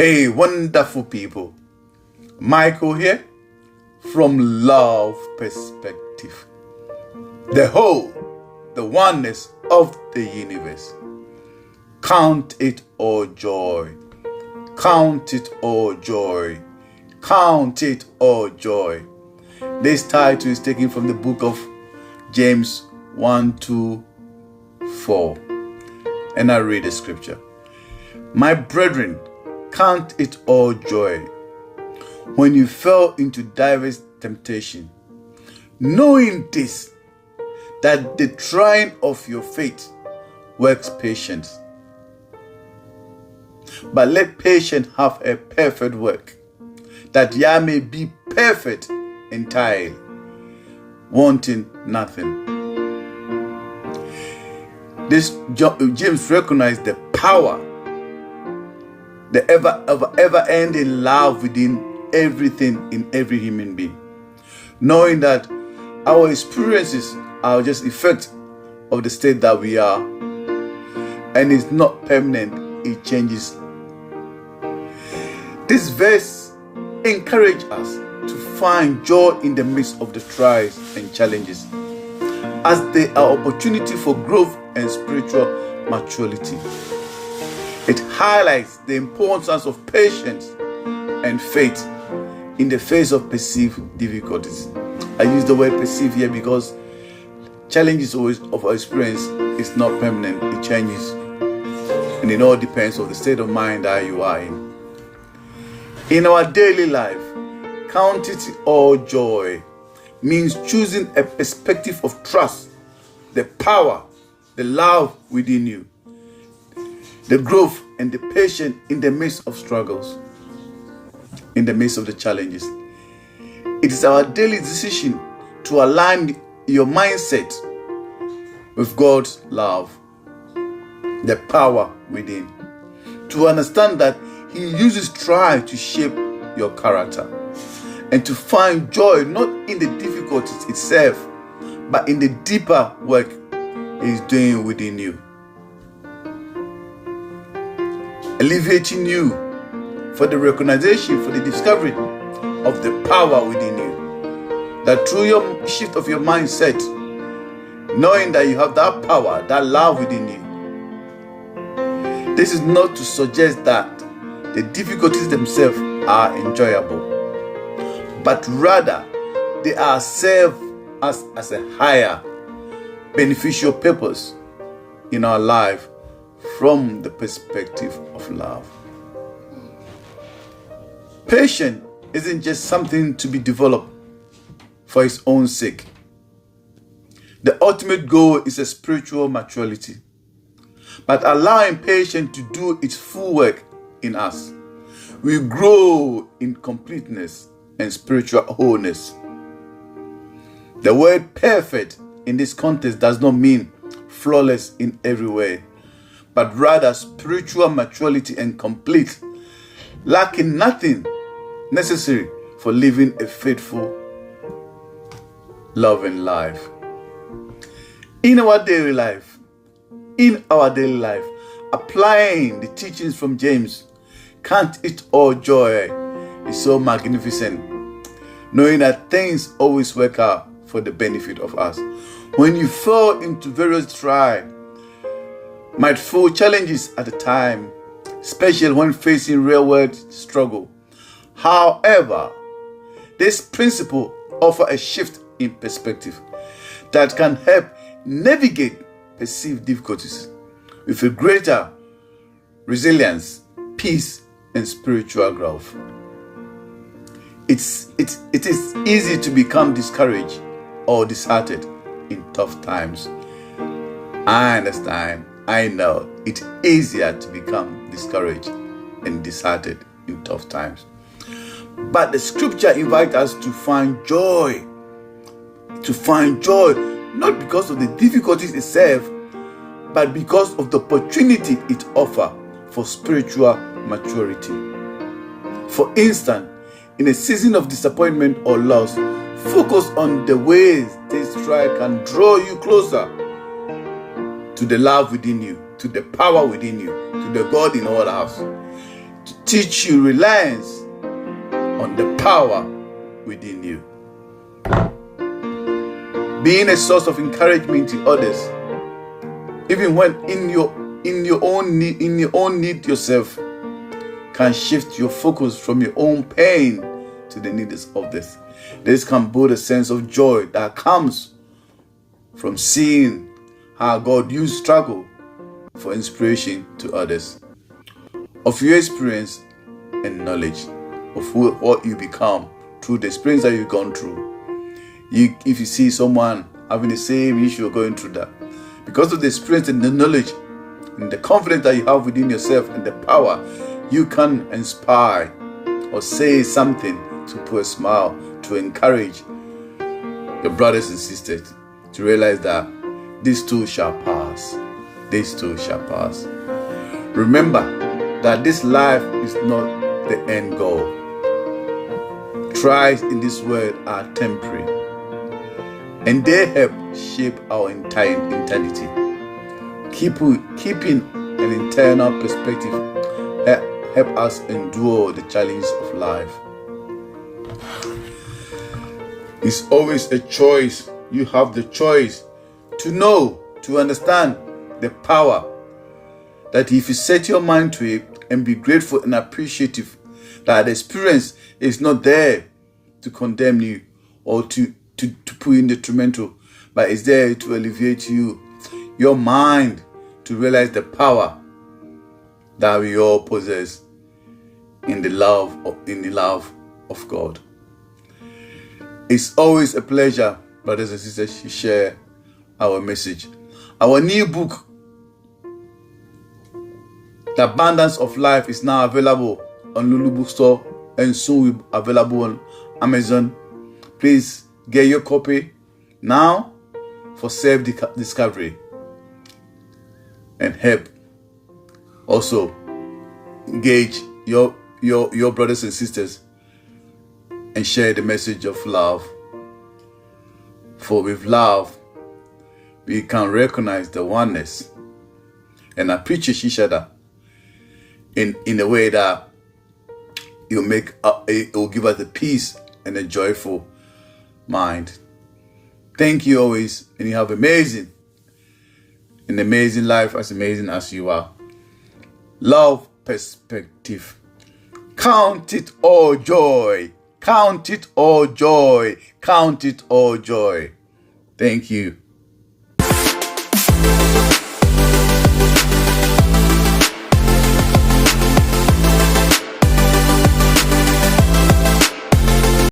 Hey, wonderful people. Michael here from Love Perspective. The whole, the oneness of the universe. Count it all joy. Count it all joy. Count it all joy. This title is taken from the book of James 1:2-4. And I read the scripture. My brethren, count it all joy when you fell into diverse temptation, knowing this, that the trying of your faith works patience. But let patience have a perfect work, that ye may be perfect entirely, wanting nothing. This James recognized the power, the ever-ending love within everything in every human being, knowing that our experiences are just effect of the state that we are, and it's not permanent, it changes. This verse encourages us to find joy in the midst of the trials and challenges, as they are opportunity for growth and spiritual maturity. It highlights the importance of patience and faith in the face of perceived difficulties. I use the word perceive here because challenges of our experience is not permanent, it changes. And it all depends on the state of mind that you are in. In our daily life, count it all joy means choosing a perspective of trust, the power, the love within you, the growth and the patience in the midst of struggles, in the midst of the challenges. It is our daily decision to align your mindset with God's love, the power within, to understand that He uses trial to shape your character, and to find joy not in the difficulties itself, but in the deeper work He is doing within you, elevating you for the recognition, for the discovery of the power within you. That through your shift of your mindset, knowing that you have that power, that love within you. This is not to suggest that the difficulties themselves are enjoyable, but rather they are served as a higher beneficial purpose in our life from the perspective of love. Patience isn't just something to be developed for its own sake. The ultimate goal is a spiritual maturity. But allowing patience to do its full work in us, we grow in completeness and spiritual wholeness. The word perfect in this context does not mean flawless in every way, but rather spiritual maturity and complete, lacking nothing necessary for living a faithful, loving life. In our daily life, applying the teachings from James, count it all joy is so magnificent, knowing that things always work out for the benefit of us. When you fall into various trials, might feel challenges at the time, especially when facing real world struggle. However, this principle offers a shift in perspective that can help navigate perceived difficulties with a greater resilience, peace, and spiritual growth. It is easy to become discouraged or disheartened in tough times. I understand. I know it's easier to become discouraged and disheartened in tough times. But the scripture invites us to find joy. To find joy, not because of the difficulties itself, but because of the opportunity it offers for spiritual maturity. For instance, in a season of disappointment or loss, focus on the ways this trial can draw you closer to the love within you, to the power within you, to the God in all house. teach you reliance on the power within you. Being a source of encouragement to others, even when in your own need yourself, can shift your focus from your own pain to the needs of others. This can build a sense of joy that comes from seeing how God used struggle for inspiration to others. Of your experience and knowledge of what you become through the experience that you've gone through. If you see someone having the same issue or going through that, because of the experience and the knowledge and the confidence that you have within yourself and the power, you can inspire or say something to put a smile, to encourage your brothers and sisters to realize that this too shall pass. This too shall pass. Remember that this life is not the end goal. Trials in this world are temporary, and they help shape our eternity. Keeping an internal perspective help us endure the challenges of life. It's always a choice. You have the choice to know, to understand the power that if you set your mind to it and be grateful and appreciative that the experience is not there to condemn you or to put in detrimental, but it's there to alleviate your mind to realize the power that we all possess in the love of God. It's always a pleasure, brothers and sisters, to share our message. Our new book, The Abundance of Life, is now available on Lulu Bookstore and soon will be available on Amazon. Please get your copy now for self-discovery and help also engage your brothers and sisters and share the message of love. For with love, we can recognize the oneness and appreciate each other in a way that it will give us a peace and a joyful mind. Thank you always, and you have an amazing life, as amazing as you are. Love perspective. Count it all joy. Count it all joy. Count it all joy. Thank you.